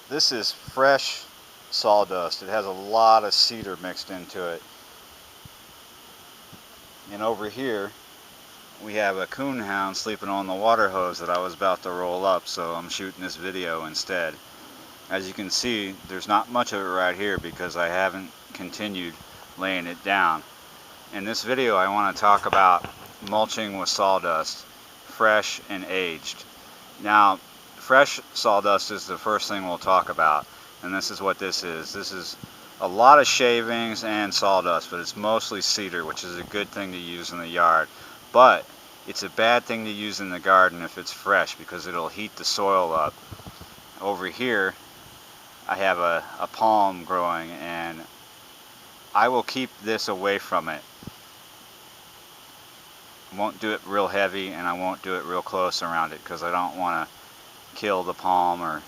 This is fresh sawdust. It has a lot of cedar mixed into it. And over here we have a coonhound sleeping on the water hose that I was about to roll up, so I'm shooting this video instead. As you can see, there's not much of it right here because I haven't continued laying it down. In this video I want to talk about mulching with sawdust, fresh and aged. Now, fresh sawdust is the first thing we'll talk about, and this is what this is. This is a lot of shavings and sawdust, but it's mostly cedar, which is a good thing to use in the yard. But it's a bad thing to use in the garden if it's fresh because it'll heat the soil up. Over here I have a palm growing, and I will keep this away from it. I won't do it real heavy, and I won't do it real close around it because I don't want to kill the palm or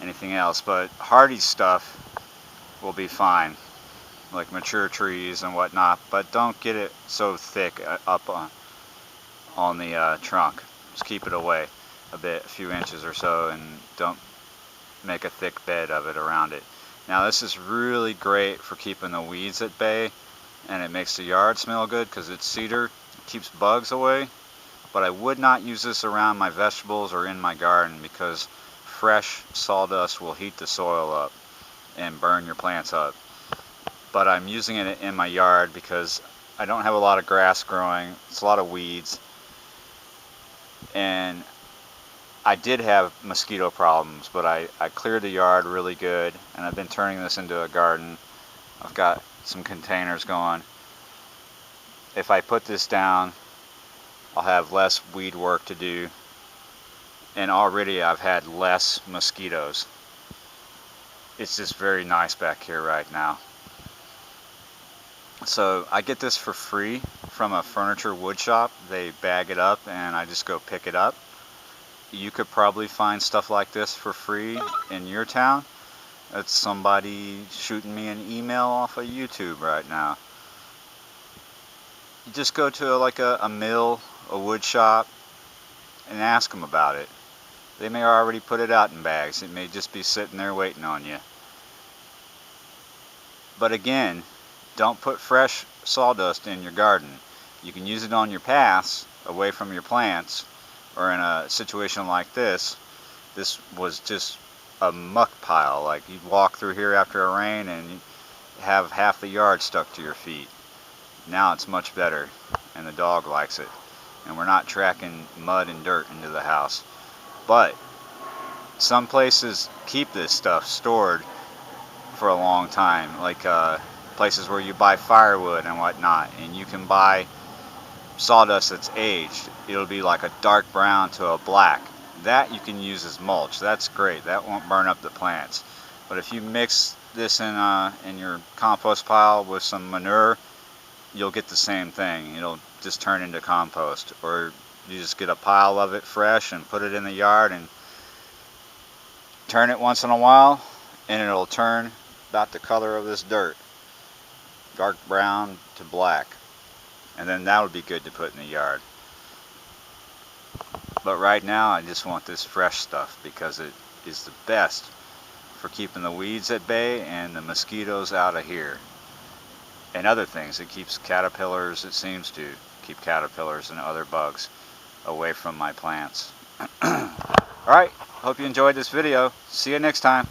anything else. But hardy stuff will be fine, like mature trees and whatnot, but don't get it so thick up on the trunk. Just keep it away a few inches or so, and don't make a thick bed of it around it. Now this is really great for keeping the weeds at bay, and it makes the yard smell good because it's cedar. It keeps bugs away. But I would not use this around my vegetables or in my garden because fresh sawdust will heat the soil up and burn your plants up. But I'm using it in my yard because I don't have a lot of grass growing. It's a lot of weeds. And I did have mosquito problems, but I cleared the yard really good, and I've been turning this into a garden. I've got some containers going. If I put this down, I'll have less weed work to do, and already I've had less mosquitoes. It's just very nice back here right now. So I get this for free from a furniture wood shop. They bag it up and I just go pick it up. You could probably find stuff like this for free in your town. That's somebody shooting me an email off of YouTube right now. You just go to like a mill, a wood shop, and ask them about it. They may already put it out in bags. It may just be sitting there waiting on you. But again, don't put fresh sawdust in your garden. You can use it on your paths away from your plants, or in a situation like this. This was just a muck pile. Like you'd walk through here after a rain and you'd have half the yard stuck to your feet. Now it's much better, and the dog likes it, and we're not tracking mud and dirt into the house. But some places keep this stuff stored for a long time, like places where you buy firewood and whatnot, and you can buy sawdust that's aged. It'll be like a dark brown to a black. That you can use as mulch. That's great. That won't burn up the plants. But if you mix this in your compost pile with some manure, you'll get the same thing. It'll just turn into compost. Or you just get a pile of it fresh and put it in the yard and turn it once in a while, and it'll turn about the color of this dirt, dark brown to black, and then that would be good to put in the yard. But right now I just want this fresh stuff because it is the best for keeping the weeds at bay and the mosquitoes out of here. And other things, it keeps caterpillars, it seems to keep caterpillars and other bugs away from my plants. Alright, hope you enjoyed this video. See you next time.